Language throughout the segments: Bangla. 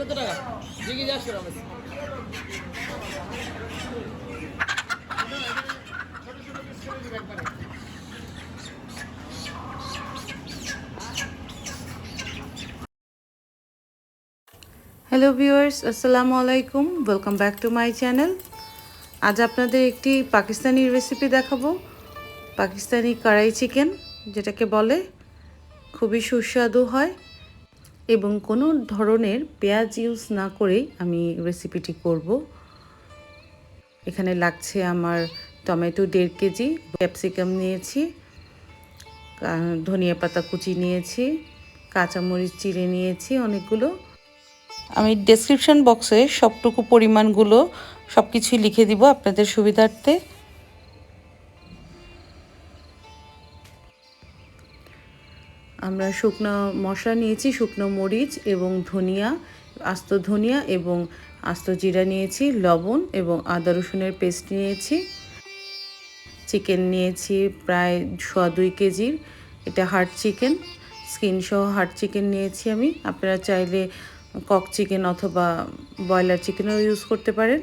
কত টাকা জিগি যা শুরু হবে হ্যালো ভিউয়ার্স, আসসালামু আলাইকুম। Welcome back to my channel. আজ আপনাদের একটি পাকিস্তানি রেসিপি দেখাবো, পাকিস্তানি কড়াই চিকেন যেটাকে বলে। খুবই সুস্বাদু হয় এবং কোনো ধরনের পেঁয়াজ ইউজ না করেই আমি রেসিপিটি করব। এখানে লাগছে আমার টমেটো 1.5 কেজি, ক্যাপসিকাম নিয়েছি, ধনিয়া পাতা কুচি নিয়েছি, কাঁচামরিচ চিড়ে নিয়েছি অনেকগুলো। আমি ডেসক্রিপশন বক্সে সবটুকু পরিমাণগুলো সব কিছুই লিখে দিব আপনাদের সুবিধার্থে। আমরা শুকনো মশলা নিয়েছি, শুকনো মরিচ এবং ধনিয়া, আস্ত ধনিয়া এবং আস্ত জিরা নিয়েছি, লবণ এবং আদা রসুনের পেস্ট নিয়েছি। চিকেন নিয়েছি প্রায় 2.25 কেজির, এটা হার্ড চিকেন, স্কিন সহ হার্ড চিকেন নিয়েছি আমি। আপনারা চাইলে কক চিকেন অথবা ব্রয়লার চিকেনও ইউজ করতে পারেন।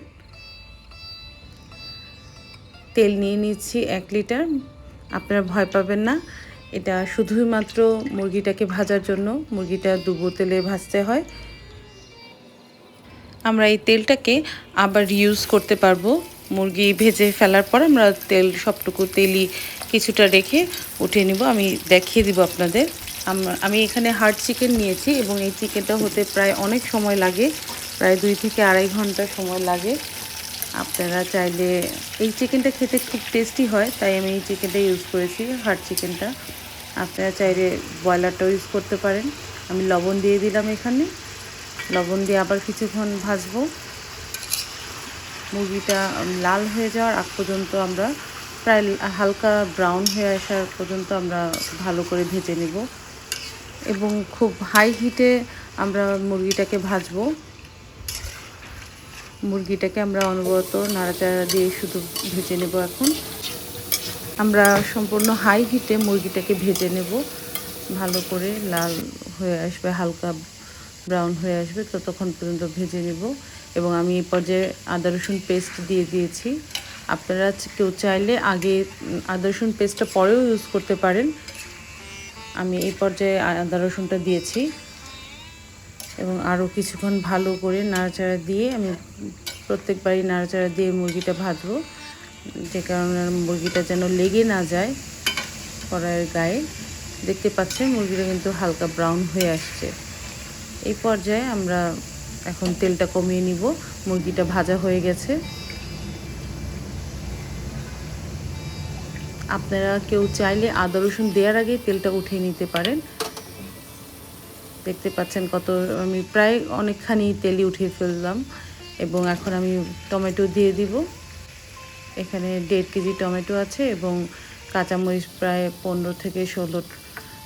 তেল নিয়ে নিচ্ছি 1 লিটার। আপনারা ভয় পাবেন না, এটা শুধুই মাত্র মুরগিটাকে ভাজার জন্য। মুরগিটা ডুবো তেলে ভাজতে হয়। আমরা এই তেলটাকে আবার ইউজ করতে পারবো। মুরগি ভেজে ফেলার পর আমরা সবটুকু তেলই কিছুটা রেখে উঠিয়ে নিব। আমি দেখিয়ে দিব আপনাদের। আমি এখানে হার্ড চিকেন নিয়েছি এবং এই চিকেনটা হতে প্রায় অনেক সময় লাগে, প্রায় 2 থেকে 2.5 ঘন্টা সময় লাগে। আপনারা চাইলে এই চিকেনটা খেতে খুব টেস্টি হয়, তাই আমি এই চিকেনটা ইউজ করেছি, হার্ড চিকেনটা। আপনারা চাইলে ব্রয়লারটাও ইউজ করতে পারেন। আমি লবণ দিয়ে দিলাম এখানে, লবণ দিয়ে আবার কিছুক্ষণ ভাজবো। মুরগিটা লাল হয়ে যাওয়ার আগ পর্যন্ত আমরা প্রায় হালকা ব্রাউন হয়ে আসার পর্যন্ত আমরা ভালো করে ভেজে নেব এবং খুব হাই হিটে আমরা মুরগিটাকে ভাজবো। মুরগিটাকে আমরা অনবরত নাড়াচাড়া দিয়ে শুধু ভেজে নেব। এখন আমরা সম্পূর্ণ হাই হিটে মুরগিটাকে ভেজে নেব, ভালো করে লাল হয়ে আসবে, হালকা ব্রাউন হয়ে আসবে, ততক্ষণ পর্যন্ত ভেজে নেব। এবং আমি এই পর্যায়ে আদা রসুন পেস্ট দিয়ে দিয়েছি। আপনারা কেউ চাইলে আগে আদা রসুন পেস্টটা পরেও ইউজ করতে পারেন। আমি এই পর্যায়ে আদা রসুনটা দিয়েছি এবং আরও কিছুক্ষণ ভালো করে নাড়াচাড়া দিয়ে আমি প্রত্যেকবারই নাড়াচাড়া দিয়ে মুরগিটা ভাজবো, যে কারণে মুরগিটা যেন লেগে না যায় কড়াইয়ের গায়ে। দেখতে পাচ্ছেন মুরগিটা কিন্তু হালকা ব্রাউন হয়ে আসছে। এই পর্যায়ে আমরা এখন তেলটা কমিয়ে নিব। মুরগিটা ভাজা হয়ে গেছে। আপনারা কেউ চাইলে আদা রসুন দেওয়ার আগে তেলটা উঠিয়ে নিতে পারেন। দেখতে পাচ্ছেন আমি প্রায় অনেকখানি তেলই উঠিয়ে ফেললাম। এবং এখন আমি টমেটো দিয়ে দিব। এখানে 1.5 কেজি টমেটো আছে এবং কাঁচামরিচ প্রায় 15 থেকে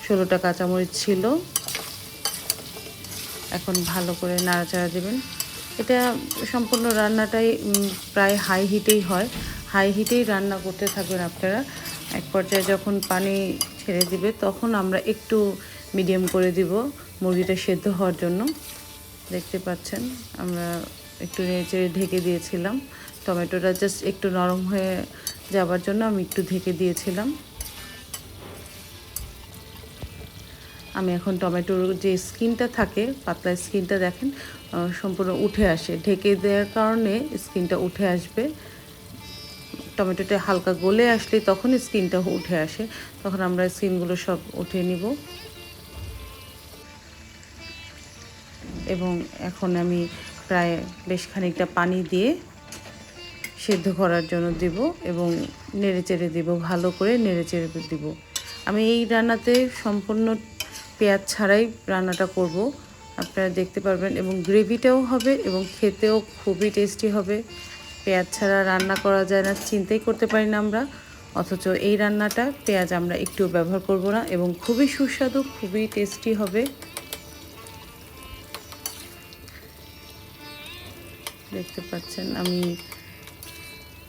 16টা কাঁচামরিচ ছিল। এখন ভালো করে নাড়াচাড়া দেবেন। এটা সম্পূর্ণ রান্নাটাই প্রায় হাই হিটেই হয়, হাই হিটেই রান্না করতে থাকবেন আপনারা। এক পর্যায়ে যখন পানি ছেড়ে দিবে তখন আমরা একটু মিডিয়াম করে দিব মুরগিটা সেদ্ধ হওয়ার জন্য। দেখতে পাচ্ছেন আমরা একটু নেড়ে ঢেকে দিয়েছিলাম। টমেটোটা জাস্ট একটু নরম হয়ে যাওয়ার জন্য আমি একটু ঢেকে দিয়েছিলাম। আমি এখন টমেটোর যে স্কিনটা থাকে, পাতলা স্কিনটা দেখেন সম্পূর্ণ উঠে আসে। ঢেকে দেওয়ার কারণে স্কিনটা উঠে আসবে। টমেটোটা হালকা গলে আসলে তখন স্কিনটা উঠে আসে, তখন আমরা স্কিনগুলো সব উঠিয়ে নিব। এবং এখন আমি প্রায় বেশ খানিকটা পানি দিয়ে সেদ্ধ করার জন্য দেব এবং নেড়েচেড়ে দেব, ভালো করে নেড়েচেড়ে দেব। আমি এই রান্নাতে সম্পূর্ণ পেঁয়াজ ছাড়াই রান্নাটা করব, আপনারা দেখতে পারবেন। এবং গ্রেভিটাও হবে এবং খেতেও খুবই টেস্টি হবে। পেঁয়াজ ছাড়া রান্না করা যায় না, চিন্তাই করতে পারি না আমরা। অথচ এই রান্নাটা পেঁয়াজ আমরা একটুও ব্যবহার করব না এবং খুবই সুস্বাদু, খুবই টেস্টি হবে। দেখতে পাচ্ছেন আমি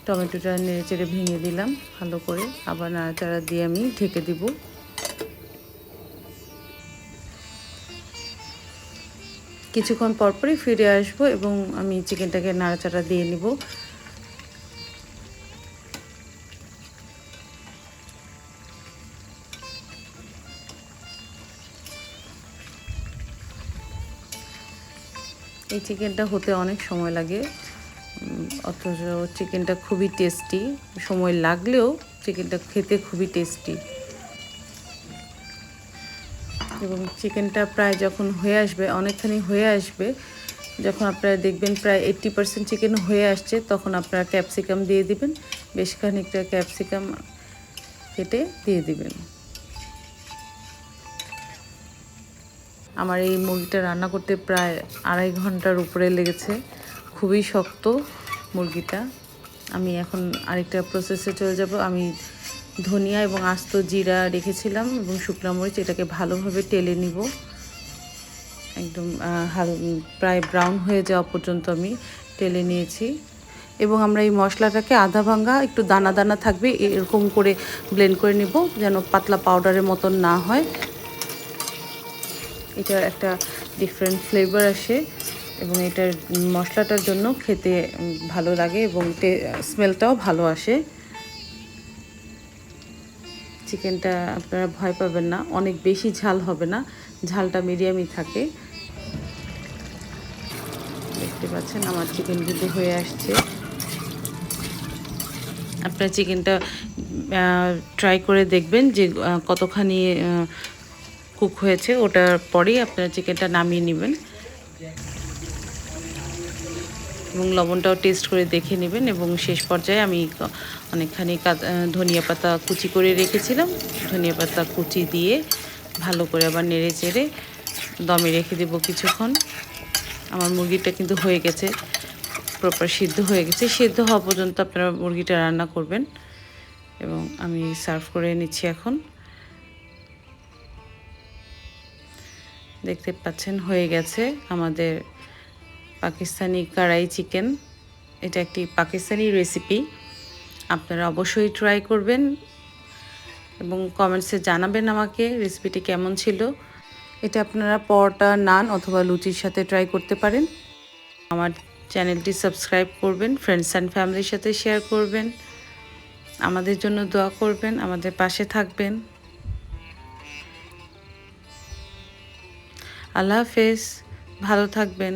টমেটোটা নেড়েচেড়ে ভেঙে দিলাম ভালো করে, আবার নাড়াচাড়া দিয়ে আমি ঢেকে দিব। কিছুক্ষণ পরপরই ফিরে আসবো এবং আমি চিকেনটাকে নাড়াচাড়া দিয়ে নিব। এই চিকেনটা হতে অনেক সময় লাগে, অথচ চিকেনটা খুবই টেস্টি। সময় লাগলেও চিকেনটা খেতে খুবই টেস্টি। এবং চিকেনটা প্রায় যখন হয়ে আসবে, অনেকখানি হয়ে আসবে, যখন আপনারা দেখবেন প্রায় 80% চিকেন হয়ে আসছে, তখন আপনারা ক্যাপসিকাম দিয়ে দিবেন। বেশ খানিকটা ক্যাপসিকাম কেটে দিয়ে দিবেন। আমার এই মুরগিটা রান্না করতে প্রায় 2.5 ঘন্টার উপরে লেগেছে। খুবই শক্ত মুরগিটা। আমি এখন আরেকটা প্রসেসে চলে যাব। আমি ধনিয়া এবং আস্ত জিরা রেখেছিলাম এবং শুকনো মরিচ, এটাকে ভালোভাবে টেলে নিব। একদম প্রায় ব্রাউন হয়ে যাওয়া পর্যন্ত আমি টেলে নিয়েছি। এবং আমরা এই মশলাটাকে আধা ভাঙা একটু দানা দানা থাকবে এরকম করে ব্লেন্ড করে নিব, যেন পাতলা পাউডারের মতন না হয়। এটার একটা ডিফারেন্ট ফ্লেভার আসে এবং এটার মশলাটার জন্য খেতে ভালো লাগে এবং স্মেলটাও ভালো আসে। চিকেনটা আপনারা ভয় পাবেন না, অনেক বেশি ঝাল হবে না, ঝালটা মিডিয়ামই থাকে। দেখতে পাচ্ছেন আমার চিকেন কিন্তু হয়ে আসছে। আপনারা চিকেনটা ট্রাই করে দেখবেন যে কতখানি কুক হয়েছে, ওটার পরেই আপনারা চিকেনটা নামিয়ে নেবেন এবং লবণটাও টেস্ট করে দেখে নেবেন। এবং শেষ পর্যায়ে আমি অনেকখানি ধনিয়া পাতা কুচি করে রেখেছিলাম, ধনিয়া পাতা কুচি দিয়ে ভালো করে আবার নেড়ে চেড়ে দমে রেখে দেব কিছুক্ষণ। আমার মুরগিটা কিন্তু হয়ে গেছে, প্রপার সিদ্ধ হয়ে গেছে। সিদ্ধ হওয়া পর্যন্ত আপনারা মুরগিটা রান্না করবেন। এবং আমি সার্ভ করে নিচ্ছি এখন। দেখতে পাচ্ছেন হয়ে গেছে আমাদের পাকিস্তানি কড়াই চিকেন। এটা একটি পাকিস্তানি রেসিপি, আপনারা অবশ্যই ট্রাই করবেন এবং কমেন্টসে জানাবেন আমাকে রেসিপিটি কেমন ছিল। এটা আপনারা পরোটা, নান অথবা লুচির সাথে ট্রাই করতে পারেন। আমার চ্যানেলটি সাবস্ক্রাইব করবেন, ফ্রেন্ডস অ্যান্ড ফ্যামিলির সাথে শেয়ার করবেন, আমাদের জন্য দোয়া করবেন, আমাদের পাশে থাকবেন। আল্লাহ হাফেজ, ভালো থাকবেন।